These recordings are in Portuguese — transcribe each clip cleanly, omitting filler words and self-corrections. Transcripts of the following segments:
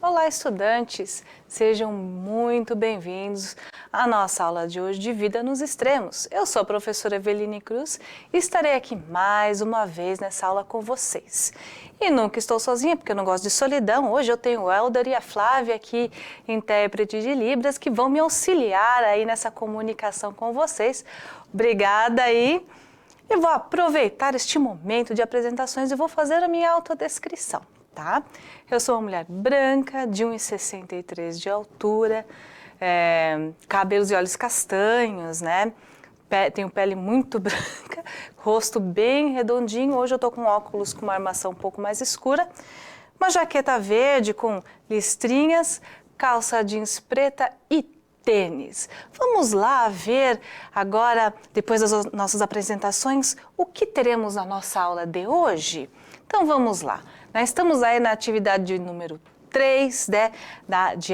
Olá, estudantes! Sejam muito bem-vindos à nossa aula de hoje de Vida nos Extremos. Eu sou a professora Eveline Cruz e estarei aqui mais uma vez nessa aula com vocês. E nunca estou sozinha, porque eu não gosto de solidão. Hoje eu tenho o Helder e a Flávia aqui, intérprete de Libras, que vão me auxiliar aí nessa comunicação com vocês. Obrigada aí! Eu vou aproveitar este momento de apresentações e vou fazer a minha autodescrição. Tá? Eu sou uma mulher branca, de 1,63 de altura, cabelos e olhos castanhos, né? Tenho pele muito branca, rosto bem redondinho. Hoje eu estou com óculos com uma armação um pouco mais escura, uma jaqueta verde com listrinhas, calça jeans preta e tênis. Vamos lá ver agora, depois das nossas apresentações, o que teremos na nossa aula de hoje? Então vamos lá. Nós estamos aí na atividade número 3, né, de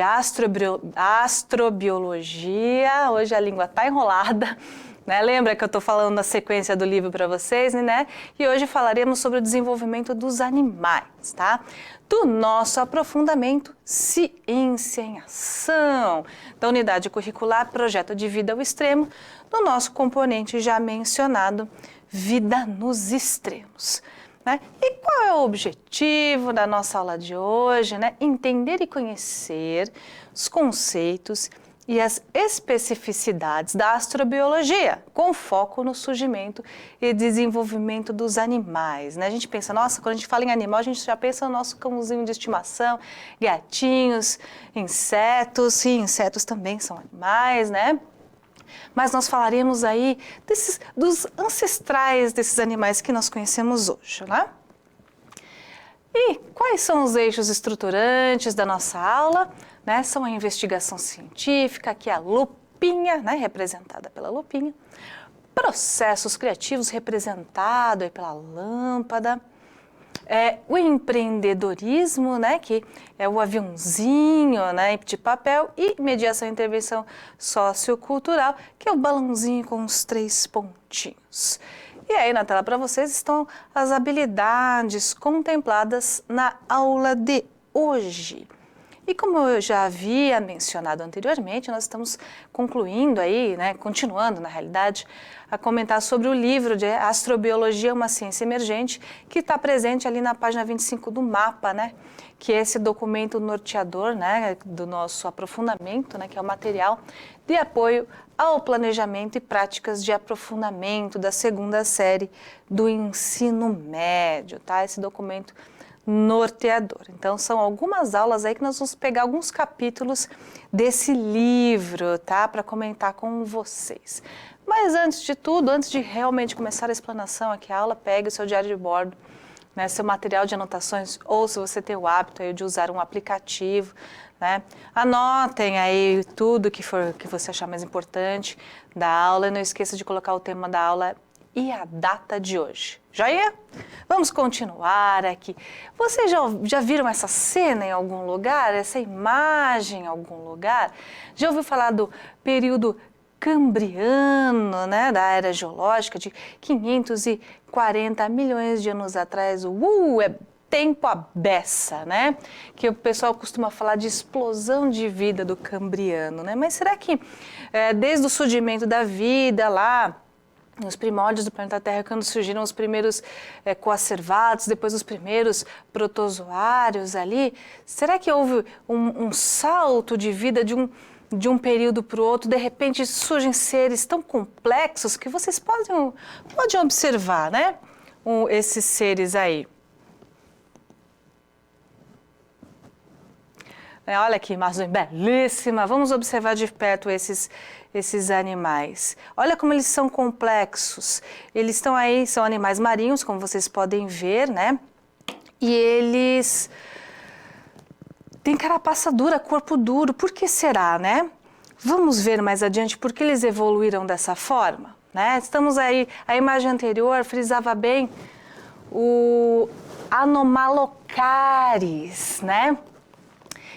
astrobiologia. Hoje a língua está enrolada, né? Lembra que eu estou falando da sequência do livro para vocês, né? E hoje falaremos sobre o desenvolvimento dos animais, tá? Do nosso aprofundamento Ciência em Ação, da unidade curricular Projeto de Vida ao Extremo, do nosso componente já mencionado, Vida nos Extremos. Né? E qual é o objetivo da nossa aula de hoje? Né? Entender e conhecer os conceitos e as especificidades da astrobiologia, com foco no surgimento e desenvolvimento dos animais. Né? A gente pensa, nossa, quando a gente fala em animal, a gente já pensa no nosso cãozinho de estimação, gatinhos, insetos, e insetos também são animais, né? Mas nós falaremos aí dos ancestrais desses animais que nós conhecemos hoje, né? E quais são os eixos estruturantes da nossa aula? Né? São a investigação científica, que é a lupinha, né? Representada pela lupinha, processos criativos, representado aí pela lâmpada, o empreendedorismo, né, que é o aviãozinho, né, de papel, e mediação e intervenção sociocultural, que é o balãozinho com os 3 pontinhos. E aí na tela para vocês estão as habilidades contempladas na aula de hoje. E como eu já havia mencionado anteriormente, nós estamos concluindo aí, né, continuando na realidade, a comentar sobre o livro de Astrobiologia, uma ciência emergente, que está presente ali na página 25 do mapa, né, que é esse documento norteador, né, do nosso aprofundamento, né, que é o material de apoio ao planejamento e práticas de aprofundamento da 2ª série do ensino médio, tá? Esse documento norteador. Então, são algumas aulas aí que nós vamos pegar alguns capítulos desse livro, tá? Para comentar com vocês. Mas antes de tudo, antes de realmente começar a explanação aqui a aula, pegue o seu diário de bordo, né, seu material de anotações, ou se você tem o hábito aí de usar um aplicativo, né? Anotem aí tudo que você achar mais importante da aula e não esqueça de colocar o tema da aula e a data de hoje. Joia? Vamos continuar aqui. Vocês já viram essa cena em algum lugar? Essa imagem em algum lugar? Já ouviu falar do período cambriano, né, da era geológica de 540 milhões de anos atrás? É tempo à beça, né? Que o pessoal costuma falar de explosão de vida do cambriano, né? Mas será que desde o surgimento da vida lá, nos primórdios do planeta Terra, quando surgiram os primeiros coacervados, depois os primeiros protozoários ali, será que houve um salto de vida de um período para o outro? De repente surgem seres tão complexos que vocês podem observar, né? Esses seres aí. Olha que imagem belíssima! Vamos observar de perto esses animais. Olha como eles são complexos. Eles estão aí, são animais marinhos, como vocês podem ver, né? E eles têm carapaça dura, corpo duro. Por que será, né? Vamos ver mais adiante por que eles evoluíram dessa forma, né? Estamos aí, a imagem anterior frisava bem o Anomalocaris, né?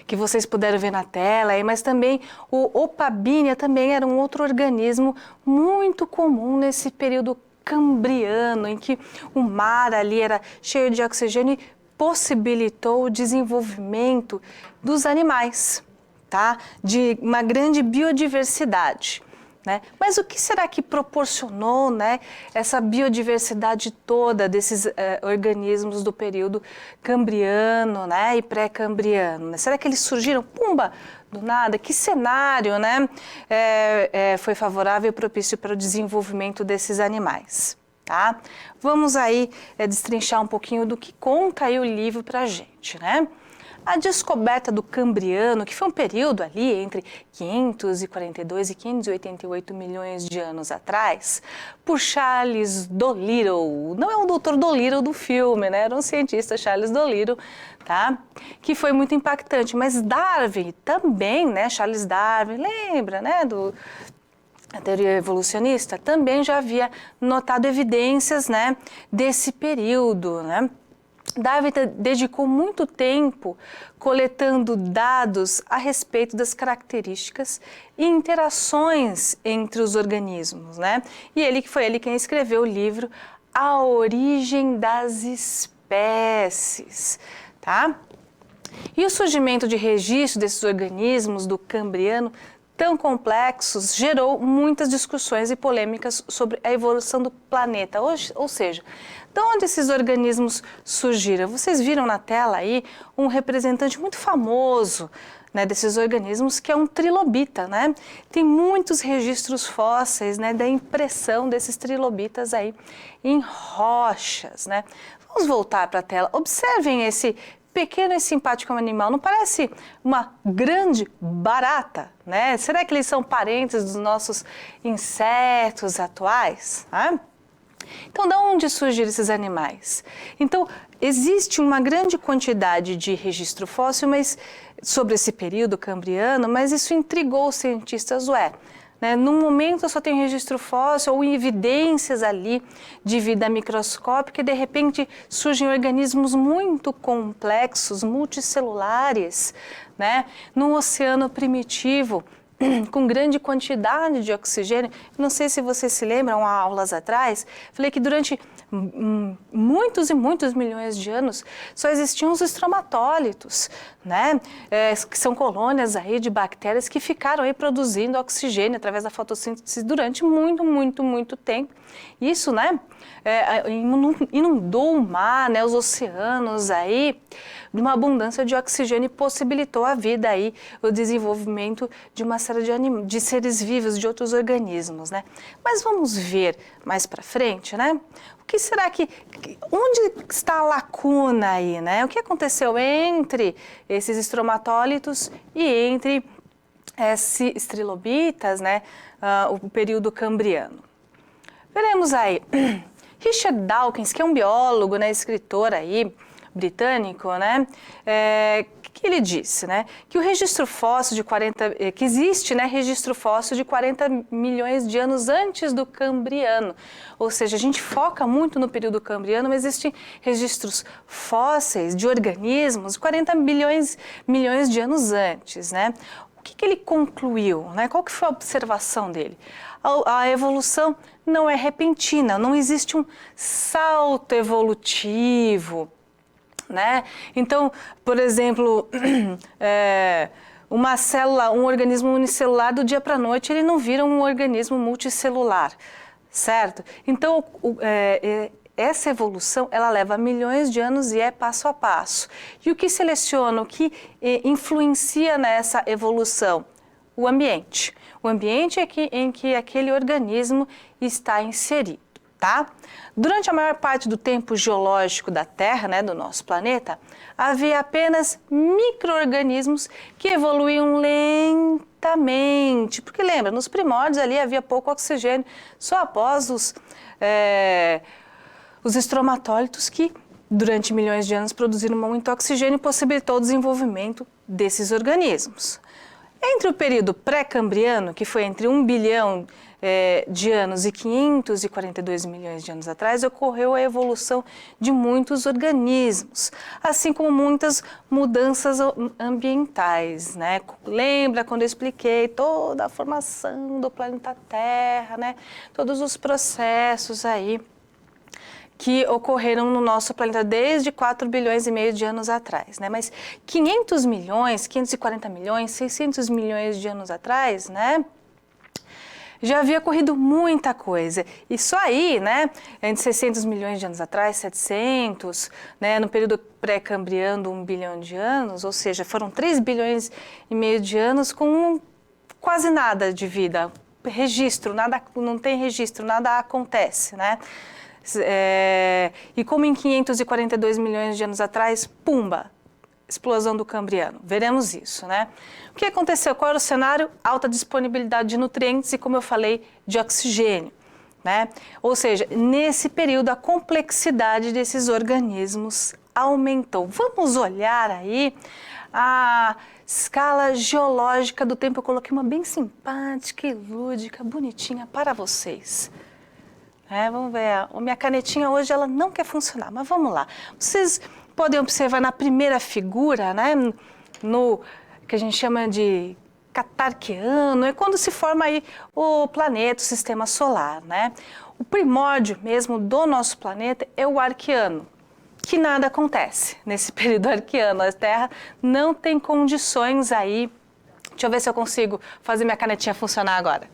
Que vocês puderam ver na tela, mas também o Opabinia também era um outro organismo muito comum nesse período cambriano, em que o mar ali era cheio de oxigênio e possibilitou o desenvolvimento dos animais, tá? De uma grande biodiversidade. Né? Mas o que será que proporcionou, né, essa biodiversidade toda desses organismos do período cambriano, né, e pré-cambriano? Né? Será que eles surgiram, pumba, do nada? Que cenário, né, foi favorável e propício para o desenvolvimento desses animais? Tá? Vamos aí destrinchar um pouquinho do que conta aí o livro para a gente, né? A descoberta do Cambriano, que foi um período ali entre 542 e 588 milhões de anos atrás, por Charles Dolittle. Não é o Dr. Dolittle do filme, né? Era um cientista, Charles Dolittle, tá? Que foi muito impactante. Mas Darwin também, né? Charles Darwin, lembra, né? A teoria evolucionista também já havia notado evidências, né, desse período, né? Darwin dedicou muito tempo coletando dados a respeito das características e interações entre os organismos, né? E foi ele quem escreveu o livro A Origem das Espécies, tá? E o surgimento de registro desses organismos do Cambriano tão complexos gerou muitas discussões e polêmicas sobre a evolução do planeta, ou seja, de onde esses organismos surgiram? Vocês viram na tela aí um representante muito famoso, né, desses organismos, que é um trilobita, né? Tem muitos registros fósseis, né, da impressão desses trilobitas aí em rochas, né? Vamos voltar para a tela. Observem esse pequeno e simpático animal, não parece uma grande barata, né? Será que eles são parentes dos nossos insetos atuais? Né? Então, de onde surgiram esses animais? Então, existe uma grande quantidade de registro fóssil sobre esse período cambriano, mas isso intrigou os cientistas, né? Num momento eu só tenho registro fóssil ou evidências ali de vida microscópica e de repente surgem organismos muito complexos, multicelulares, né? Num oceano primitivo, com grande quantidade de oxigênio. Não sei se vocês se lembram, há aulas atrás, falei que durante muitos e muitos milhões de anos só existiam os estromatólitos, né? Que são colônias aí de bactérias que ficaram aí produzindo oxigênio através da fotossíntese durante muito tempo. Isso, né, inundou o mar, né, os oceanos aí, de uma abundância de oxigênio e possibilitou a vida aí, o desenvolvimento de uma série de seres vivos, de outros organismos, né? Mas vamos ver mais para frente, né? O que será onde está a lacuna aí, né? O que aconteceu entre esses estromatólitos e entre esses trilobitas, né? O período cambriano. Veremos aí, Richard Dawkins, que é um biólogo, né, escritor aí, britânico, né, que ele disse, né, que o registro fóssil que existe, né, registro fóssil de 40 milhões de anos antes do Cambriano, ou seja, a gente foca muito no período Cambriano, mas existem registros fósseis de organismos de 40 milhões de anos antes, né. O que ele concluiu, né? Qual que foi a observação dele? A evolução não é repentina, não existe um salto evolutivo, né? Então, por exemplo, uma célula, um organismo unicelular, do dia para a noite ele não vira um organismo multicelular, certo? Então, essa evolução, ela leva milhões de anos e é passo a passo. E o que seleciona, o que influencia nessa evolução? O ambiente. O ambiente em que aquele organismo está inserido, tá? Durante a maior parte do tempo geológico da Terra, né, do nosso planeta, havia apenas micro-organismos que evoluíam lentamente. Porque lembra, nos primórdios ali havia pouco oxigênio, só após os estromatólitos que, durante milhões de anos, produziram muito oxigênio e possibilitou o desenvolvimento desses organismos. Entre o período pré-cambriano, que foi entre 1 bilhão de anos e 542 milhões de anos atrás, ocorreu a evolução de muitos organismos, assim como muitas mudanças ambientais, né? Lembra quando eu expliquei toda a formação do planeta Terra, né? Todos os processos aí que ocorreram no nosso planeta desde 4 bilhões e meio de anos atrás, né? Mas 500 milhões, 540 milhões, 600 milhões de anos atrás, né? Já havia ocorrido muita coisa. E só aí, né, entre 600 milhões de anos atrás, 700, né, no período pré-cambriano, 1 bilhão de anos, ou seja, foram 3 bilhões e meio de anos com quase nada de vida, registro, nada, não tem registro, nada acontece, né? E como em 542 milhões de anos atrás, pumba, explosão do Cambriano. Veremos isso, né? O que aconteceu? Qual era o cenário? Alta disponibilidade de nutrientes e, como eu falei, de oxigênio, né? Ou seja, nesse período a complexidade desses organismos aumentou. Vamos olhar aí a escala geológica do tempo. Eu coloquei uma bem simpática e lúdica, bonitinha para vocês. Vamos ver, a minha canetinha hoje ela não quer funcionar, mas vamos lá. Vocês podem observar na primeira figura, né, no que a gente chama de catarquiano, é quando se forma aí o planeta, o sistema solar, né? O primórdio mesmo do nosso planeta é o arqueano, que nada acontece nesse período arqueano. A Terra não tem condições aí. Deixa eu ver se eu consigo fazer minha canetinha funcionar agora.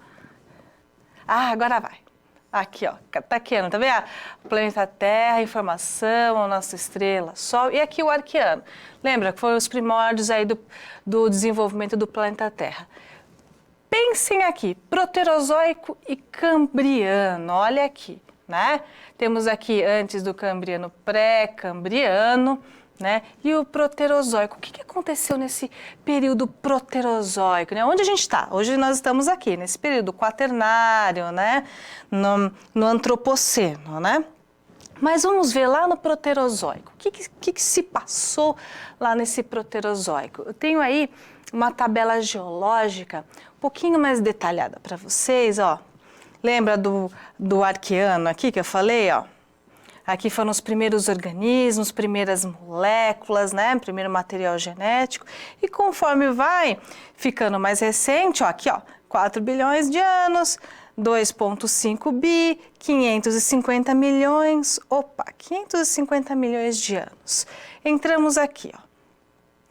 Ah, agora vai. Aqui, ó, catarquiano, tá vendo? O planeta Terra, informação, a nossa estrela, Sol, e aqui o arqueano. Lembra que foram os primórdios aí do desenvolvimento do planeta Terra. Pensem aqui, Proterozoico e Cambriano, olha aqui, né? Temos aqui antes do Cambriano, pré-Cambriano, né? E o Proterozoico. O que aconteceu nesse período Proterozoico, né? Onde a gente está? Hoje nós estamos aqui, nesse período quaternário, né? No Antropoceno, né? Mas vamos ver lá no Proterozoico. O que se passou lá nesse Proterozoico? Eu tenho aí uma tabela geológica um pouquinho mais detalhada para vocês, ó. Lembra do arqueano aqui que eu falei, ó? Aqui foram os primeiros organismos, primeiras moléculas, né? Primeiro material genético. E conforme vai ficando mais recente, ó, aqui, ó, 4 bilhões de anos, 2,5 bi, 550 milhões, 550 milhões de anos. Entramos aqui, ó,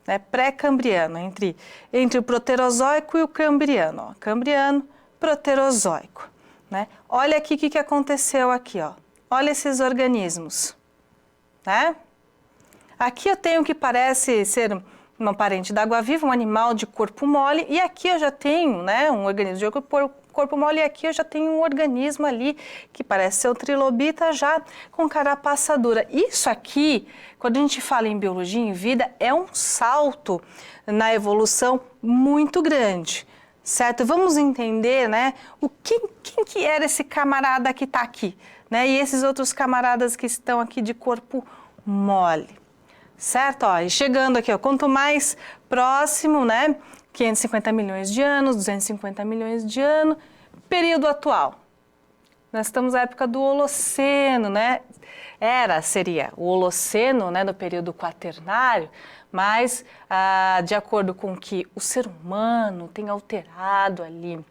né? Pré-cambriano, entre o Proterozoico e o Cambriano, ó. Cambriano, Proterozoico, né? Olha aqui o que aconteceu aqui, ó. Olha esses organismos, né? Aqui eu tenho o que parece ser uma parente da água-viva, um animal de corpo mole, e aqui eu já tenho, né, um organismo de corpo mole, e aqui eu já tenho um organismo ali que parece ser um trilobita já com carapaça dura. Isso aqui, quando a gente fala em biologia, em vida, é um salto na evolução muito grande. Certo? Vamos entender, né, quem que era esse camarada que está aqui, né, e esses outros camaradas que estão aqui de corpo mole, certo? Ó, e chegando aqui, ó, quanto mais próximo, né, 550 milhões de anos, 250 milhões de anos, período atual. Nós estamos na época do Holoceno, né? Seria o Holoceno, né, no período quaternário, mas de acordo com que o ser humano tem alterado ali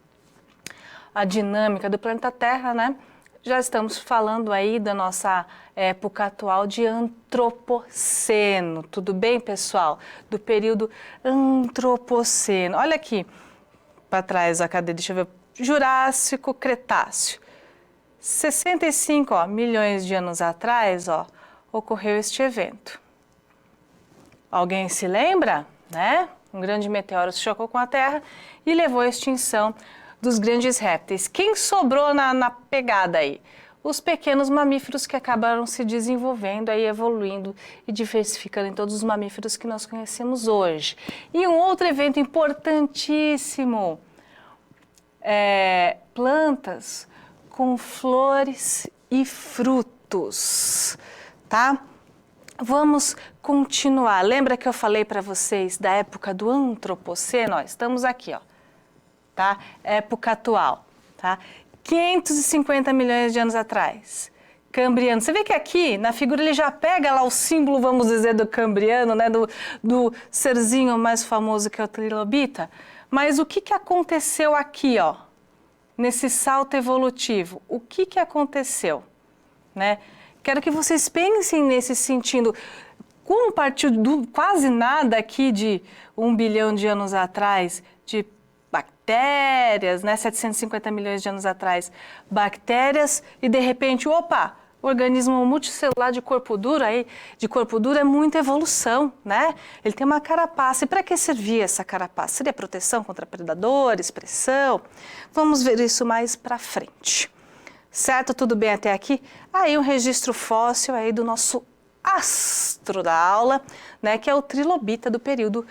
a dinâmica do planeta Terra, né, já estamos falando aí da nossa época atual de Antropoceno. Tudo bem, pessoal? Do período Antropoceno. Olha aqui para trás, ó, cadê? Deixa eu ver. Jurássico, Cretáceo. 65 milhões de anos atrás, ó, ocorreu este evento. Alguém se lembra, né? Um grande meteoro se chocou com a Terra e levou à extinção dos grandes répteis. Quem sobrou na pegada aí? Os pequenos mamíferos que acabaram se desenvolvendo, aí evoluindo e diversificando em todos os mamíferos que nós conhecemos hoje. E um outro evento importantíssimo, plantas com flores e frutos, tá? Vamos continuar. Lembra que eu falei para vocês da época do Antropoceno? Ó, estamos aqui, ó, tá? Época atual, tá? 550 milhões de anos atrás. Cambriano. Você vê que aqui, na figura, ele já pega lá o símbolo, vamos dizer, do Cambriano, né? Do serzinho mais famoso que é o trilobita. Mas o que aconteceu aqui, ó? Nesse salto evolutivo, o que aconteceu, né? quero que vocês pensem nesse sentido. Como partiu do quase nada aqui de 1 bilhão de anos atrás, de bactérias, né, 750 milhões de anos atrás, bactérias, e de repente, opa, organismo multicelular de corpo duro é muita evolução, né? Ele tem uma carapaça. E para que servia essa carapaça? Seria proteção contra predadores, pressão? Vamos ver isso mais para frente. Certo? Tudo bem até aqui? Aí um registro fóssil aí do nosso astro da aula, né, que é o trilobita do período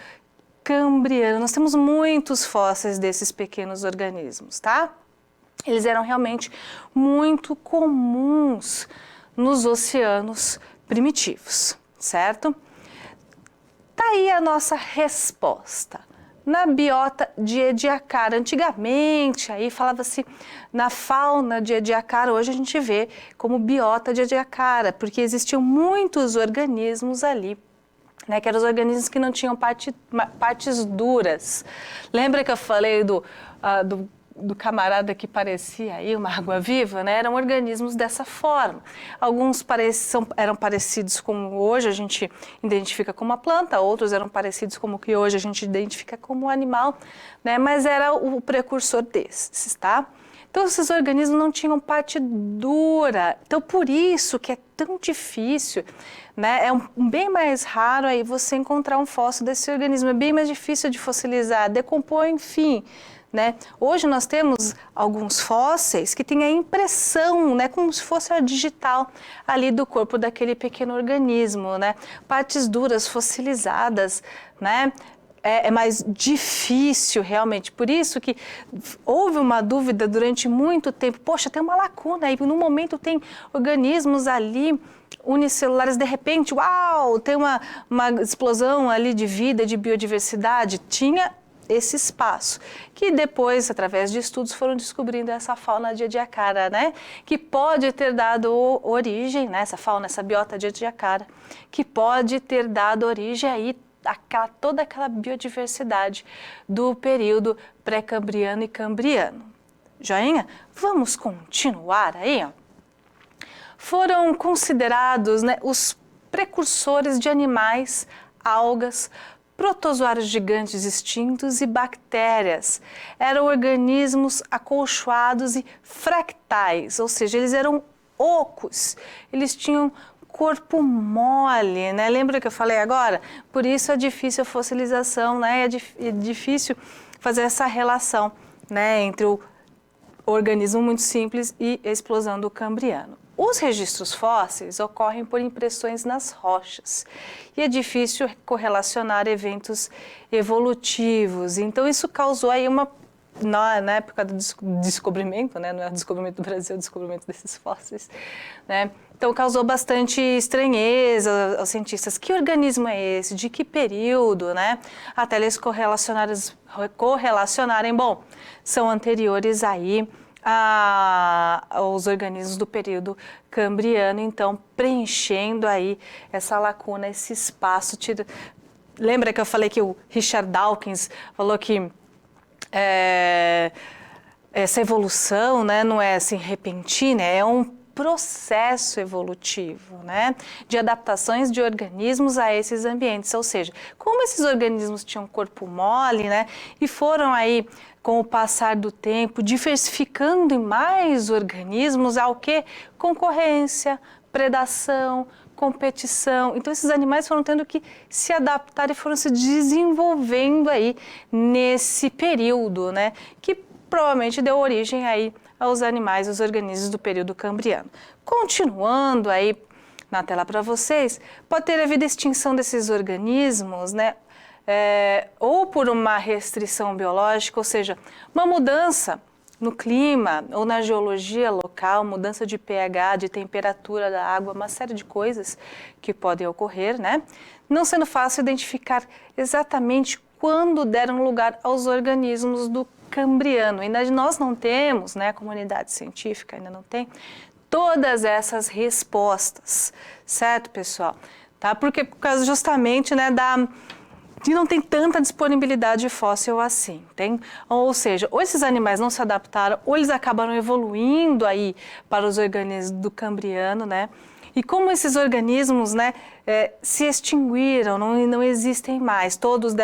cambriano. Nós temos muitos fósseis desses pequenos organismos, tá? Eles eram realmente muito comuns nos oceanos primitivos, certo? Tá aí a nossa resposta. Na biota de Ediacara, antigamente aí falava-se na fauna de Ediacara, hoje a gente vê como biota de Ediacara, porque existiam muitos organismos ali, né, que eram os organismos que não tinham partes duras. Lembra que eu falei do camarada que parecia aí uma água-viva, né? Eram organismos dessa forma. Alguns eram parecidos com hoje a gente identifica como uma planta, outros eram parecidos como que hoje a gente identifica como um animal, né? Mas era o precursor desses, tá? Então esses organismos não tinham parte dura, então por isso que é tão difícil, né? É bem mais raro aí você encontrar um fóssil desse organismo, é bem mais difícil de fossilizar, decompor, enfim. Né? Hoje nós temos alguns fósseis que têm a impressão, né, como se fosse a digital ali do corpo daquele pequeno organismo, né? Partes duras, fossilizadas, né? É mais difícil realmente, por isso que houve uma dúvida durante muito tempo, poxa, tem uma lacuna aí, no momento tem organismos ali unicelulares, de repente, uau, tem uma explosão ali de vida, de biodiversidade, tinha esse espaço, que depois, através de estudos, foram descobrindo essa fauna de Ediacara, né? Que pode ter dado origem, né? Essa fauna, essa biota de Ediacara, que pode ter dado origem aí a toda aquela biodiversidade do período pré-cambriano e cambriano. Joinha? Vamos continuar aí, ó. Foram considerados, né, os precursores de animais, algas, protozoários gigantes extintos e bactérias. Eram organismos acolchoados e fractais, ou seja, eles eram ocos, eles tinham corpo mole, né? Lembra que eu falei agora? Por isso é difícil a fossilização, né? É difícil fazer essa relação, né, entre o organismo muito simples e a explosão do cambriano. Os registros fósseis ocorrem por impressões nas rochas e é difícil correlacionar eventos evolutivos. Então isso causou aí na época do descobrimento, né, não é o descobrimento do Brasil, é o descobrimento desses fósseis, né? Então causou bastante estranheza aos cientistas. Que organismo é esse? De que período, né? Até eles correlacionarem, bom, são anteriores aí aos organismos do período cambriano, então preenchendo aí essa lacuna, esse espaço. Lembra que eu falei que o Richard Dawkins falou que essa evolução, né, não é assim repentina, é um processo evolutivo, né, de adaptações de organismos a esses ambientes, ou seja, como esses organismos tinham corpo mole, né, e foram aí com o passar do tempo diversificando em mais organismos ao que? Concorrência, predação, competição. Então esses animais foram tendo que se adaptar e foram se desenvolvendo aí nesse período, né, que provavelmente deu origem aí aos animais, os organismos do período cambriano. Continuando aí na tela para vocês, pode ter havido extinção desses organismos, né, ou por uma restrição biológica, ou seja, uma mudança no clima ou na geologia local, mudança de pH, de temperatura da água, uma série de coisas que podem ocorrer, né? Não sendo fácil identificar exatamente quando deram lugar aos organismos do cambriano. Ainda nós não temos, né, a comunidade científica ainda não tem todas essas respostas, certo, pessoal? Tá? Porque por causa justamente, né, de não tem tanta disponibilidade de fóssil assim, tem? Ou seja, ou esses animais não se adaptaram, ou eles acabaram evoluindo aí para os organismos do cambriano, né? E como esses organismos, né, se extinguiram, não existem mais, todos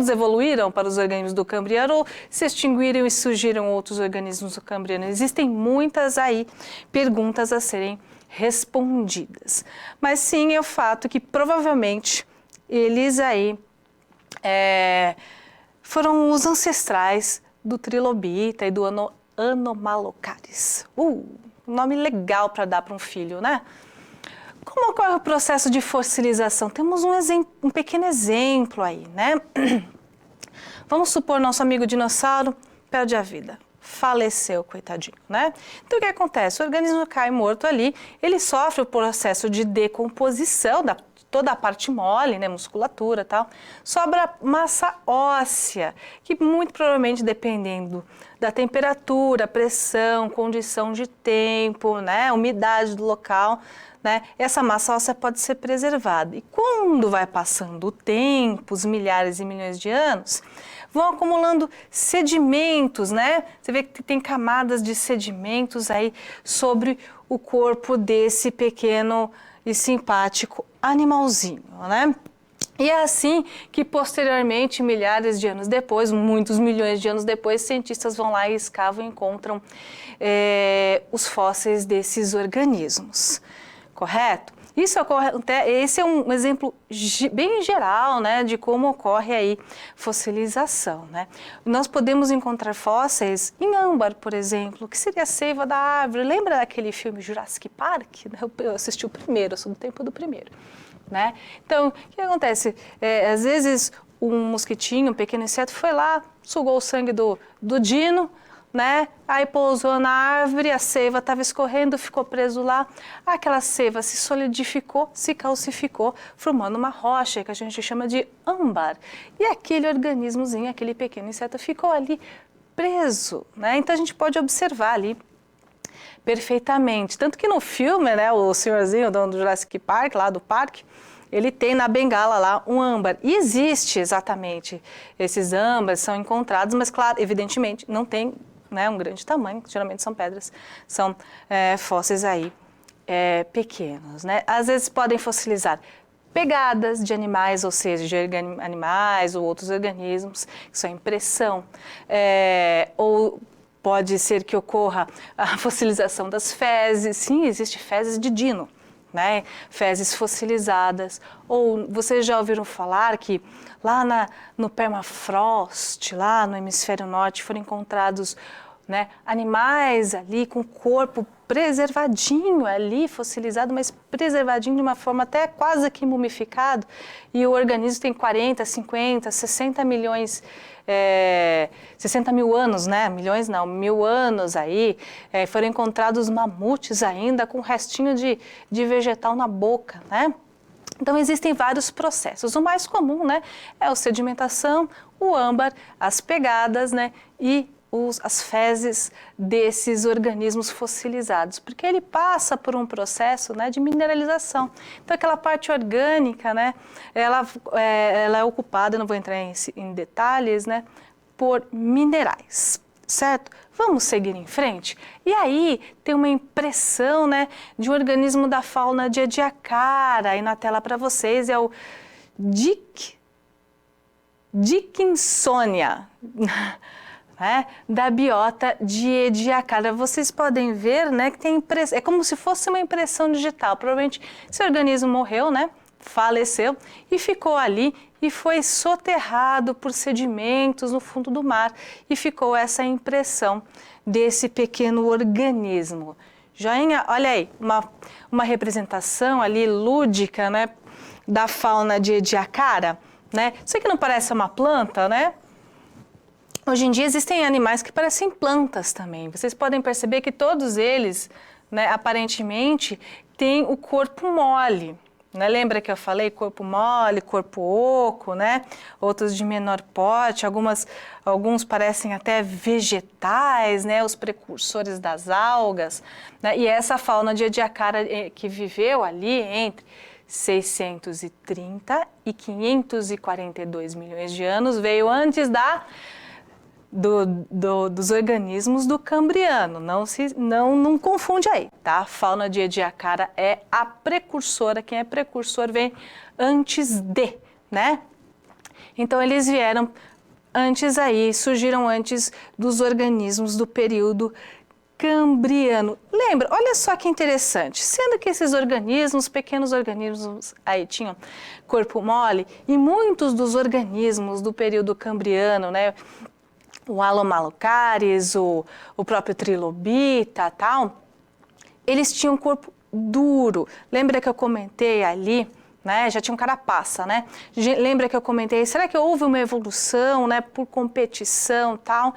evoluíram para os organismos do Cambriano ou se extinguiram e surgiram outros organismos do Cambriano? Existem muitas aí perguntas a serem respondidas. Mas sim, é o fato que provavelmente eles aí foram os ancestrais do Trilobita e do Anomalocaris. Nome legal para dar para um filho, né? Como ocorre o processo de fossilização? Temos um pequeno exemplo aí, né? Vamos supor nosso amigo dinossauro perde a vida. Faleceu, coitadinho, né? Então, o que acontece? O organismo cai morto ali, ele sofre o processo de decomposição da toda a parte mole, né, musculatura e tal, sobra massa óssea, que muito provavelmente, dependendo da temperatura, pressão, condição de tempo, né, umidade do local, né, essa massa óssea pode ser preservada. E quando vai passando o tempo, os milhares e milhões de anos, vão acumulando sedimentos, né? Você vê que tem camadas de sedimentos aí sobre o corpo desse pequeno e simpático animalzinho, né? E é assim que posteriormente, milhares de anos depois, muitos milhões de anos depois, cientistas vão lá e escavam e encontram os fósseis desses organismos, correto? Esse é um exemplo bem geral, né, de como ocorre aí fossilização, né? Nós podemos encontrar fósseis em âmbar, por exemplo, que seria a seiva da árvore. Lembra daquele filme Jurassic Park? Eu assisti o primeiro, eu sou do tempo do primeiro, né? Então, o que acontece? Às vezes um mosquitinho, um pequeno inseto, foi lá, sugou o sangue do dino, né? Aí pousou na árvore, a seiva estava escorrendo, ficou preso lá. Aquela seiva se solidificou, se calcificou, formando uma rocha que a gente chama de âmbar. E aquele organismozinho, aquele pequeno inseto ficou ali preso, né? Então a gente pode observar ali perfeitamente. Tanto que no filme, né, o senhorzinho do Jurassic Park, lá do parque, ele tem na bengala lá um âmbar. E existe exatamente esses âmbares, são encontrados, mas claro, evidentemente não tem, né, um grande tamanho, geralmente são pedras, são fósseis aí pequenos, né? Às vezes podem fossilizar pegadas de animais, ou seja, de animais ou outros organismos, que são impressão, ou pode ser que ocorra a fossilização das fezes. Sim, existe fezes de dino, né? Fezes fossilizadas. Ou vocês já ouviram falar que lá no permafrost, lá no hemisfério norte, foram encontrados, né, animais ali com o corpo preservadinho ali, fossilizado, mas preservadinho de uma forma até quase que mumificado, e o organismo tem 40, 50, 60 milhões, 60 mil anos, né? Milhões não, 1000 anos aí. Foram encontrados mamutes ainda com restinho de vegetal na boca, né? Então existem vários processos. O mais comum, né, é a sedimentação, o âmbar, as pegadas, né, e as fezes desses organismos fossilizados, porque ele passa por um processo, né, de mineralização. Então aquela parte orgânica, né, ela é ocupada, não vou entrar em detalhes, né, por minerais, certo? Vamos seguir em frente? E aí tem uma impressão, né, de um organismo da fauna de Ediacara, aí na tela para vocês é o Dickinsonia. Né, da biota de Ediacara. Vocês podem ver, né, que tem é como se fosse uma impressão digital. Provavelmente esse organismo morreu, né, faleceu e ficou ali e foi soterrado por sedimentos no fundo do mar e ficou essa impressão desse pequeno organismo. Joinha, olha aí, uma representação ali lúdica, né, da fauna de Ediacara, né? Isso aqui não parece uma planta, né? Hoje em dia existem animais que parecem plantas também. Vocês podem perceber que todos eles, né, aparentemente, têm o corpo mole. Né? Lembra que eu falei corpo mole, corpo oco, né? Outros de menor porte, alguns parecem até vegetais, né? Os precursores das algas. Né? E essa fauna de Ediacara que viveu ali entre 630 e 542 milhões de anos veio antes da dos organismos do Cambriano. Não confunde aí, tá? A fauna de Ediacara é a precursora. Quem é precursor vem antes de, né? Então eles vieram antes aí, surgiram antes dos organismos do período Cambriano. Lembra? Olha só que interessante. Sendo que esses organismos, pequenos organismos aí tinham corpo mole, e muitos dos organismos do período Cambriano, né? O Alomalocaris, o próprio Trilobita, tal, eles tinham corpo duro. Lembra que eu comentei ali, né? Já tinha um carapaça, né? Lembra que eu comentei, será que houve uma evolução, né? Por competição, tal?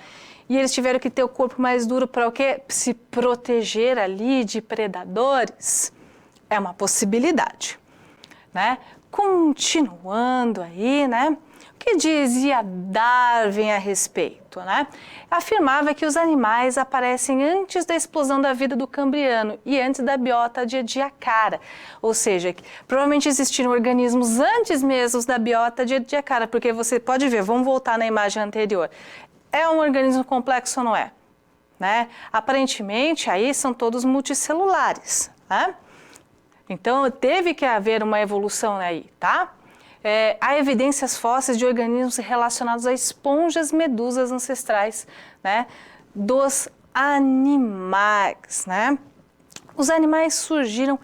E eles tiveram que ter o corpo mais duro para o quê? Se proteger ali de predadores? É uma possibilidade, né? Continuando aí, né? O que dizia Darwin a respeito, né? Afirmava que os animais aparecem antes da explosão da vida do Cambriano e antes da biota de Ediacara, ou seja, que provavelmente existiram organismos antes mesmo da biota de Ediacara, porque você pode ver, vamos voltar na imagem anterior, é um organismo complexo ou não é? Né? Aparentemente aí são todos multicelulares, né? Então teve que haver uma evolução aí, tá? Há evidências fósseis de organismos relacionados a esponjas medusas ancestrais, né, dos animais, né? Os animais surgiram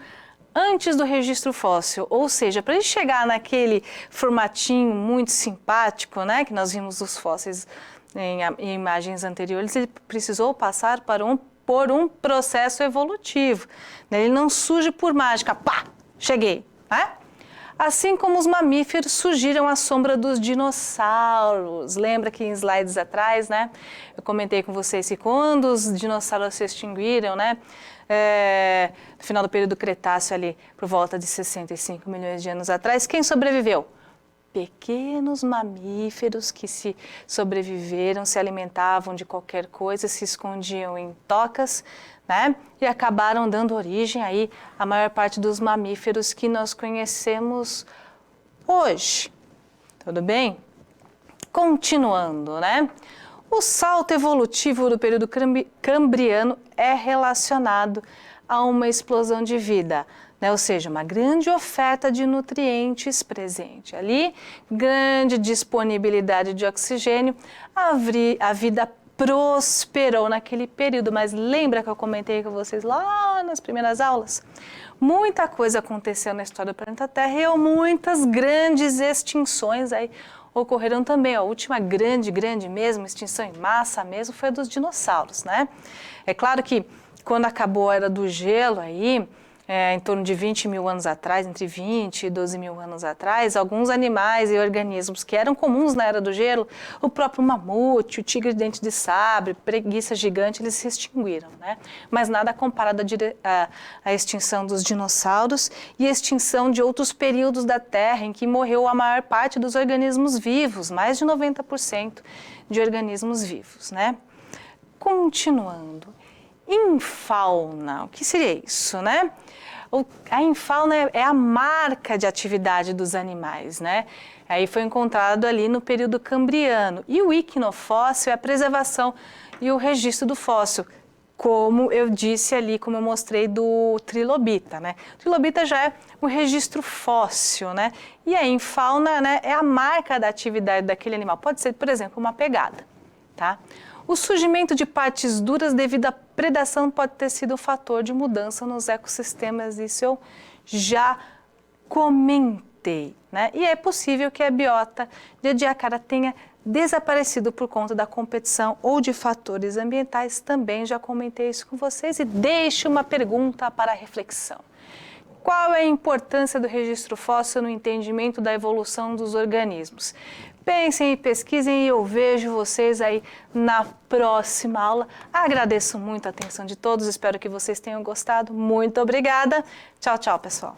antes do registro fóssil, ou seja, para ele chegar naquele formatinho muito simpático, né, que nós vimos dos fósseis em imagens anteriores, ele precisou passar por um processo evolutivo. Ele não surge por mágica, pá, cheguei, né? Assim como os mamíferos surgiram à sombra dos dinossauros. Lembra que em slides atrás, né? Eu comentei com vocês que quando os dinossauros se extinguiram, né? No final do período Cretáceo ali, por volta de 65 milhões de anos atrás, quem sobreviveu? Pequenos mamíferos que se sobreviveram, se alimentavam de qualquer coisa, se escondiam em tocas, né? E acabaram dando origem aí à maior parte dos mamíferos que nós conhecemos hoje. Tudo bem? Continuando, né? O salto evolutivo do período Cambriano é relacionado a uma explosão de vida, né? Ou seja, uma grande oferta de nutrientes presente ali, grande disponibilidade de oxigênio, a vida prosperou naquele período, mas lembra que eu comentei com vocês lá nas primeiras aulas? Muita coisa aconteceu na história do planeta Terra e muitas grandes extinções aí ocorreram também. A última grande mesmo, extinção em massa mesmo, foi a dos dinossauros, né? É claro que quando acabou a Era do Gelo aí, em torno de 20 mil anos atrás, entre 20 e 12 mil anos atrás, alguns animais e organismos que eram comuns na Era do Gelo, o próprio mamute, o tigre de dente de sabre, preguiça gigante, eles se extinguiram, né? Mas nada comparado à extinção dos dinossauros e a extinção de outros períodos da Terra em que morreu a maior parte dos organismos vivos, mais de 90% de organismos vivos, né? Continuando. Infauna, o que seria isso, né? A infauna é a marca de atividade dos animais, né? Aí foi encontrado ali no período Cambriano. E o iquinofóssil é a preservação e o registro do fóssil, como eu disse ali, como eu mostrei do trilobita, né? O trilobita já é um registro fóssil, né? E a infauna, né, é a marca da atividade daquele animal. Pode ser, por exemplo, uma pegada, tá? O surgimento de partes duras devido à predação pode ter sido um fator de mudança nos ecossistemas, isso eu já comentei, né? E é possível que a biota de Ediacara tenha desaparecido por conta da competição ou de fatores ambientais, também já comentei isso com vocês, e deixo uma pergunta para reflexão. Qual é a importância do registro fóssil no entendimento da evolução dos organismos? Pensem e pesquisem e eu vejo vocês aí na próxima aula. Agradeço muito a atenção de todos, espero que vocês tenham gostado. Muito obrigada. Tchau, tchau, pessoal.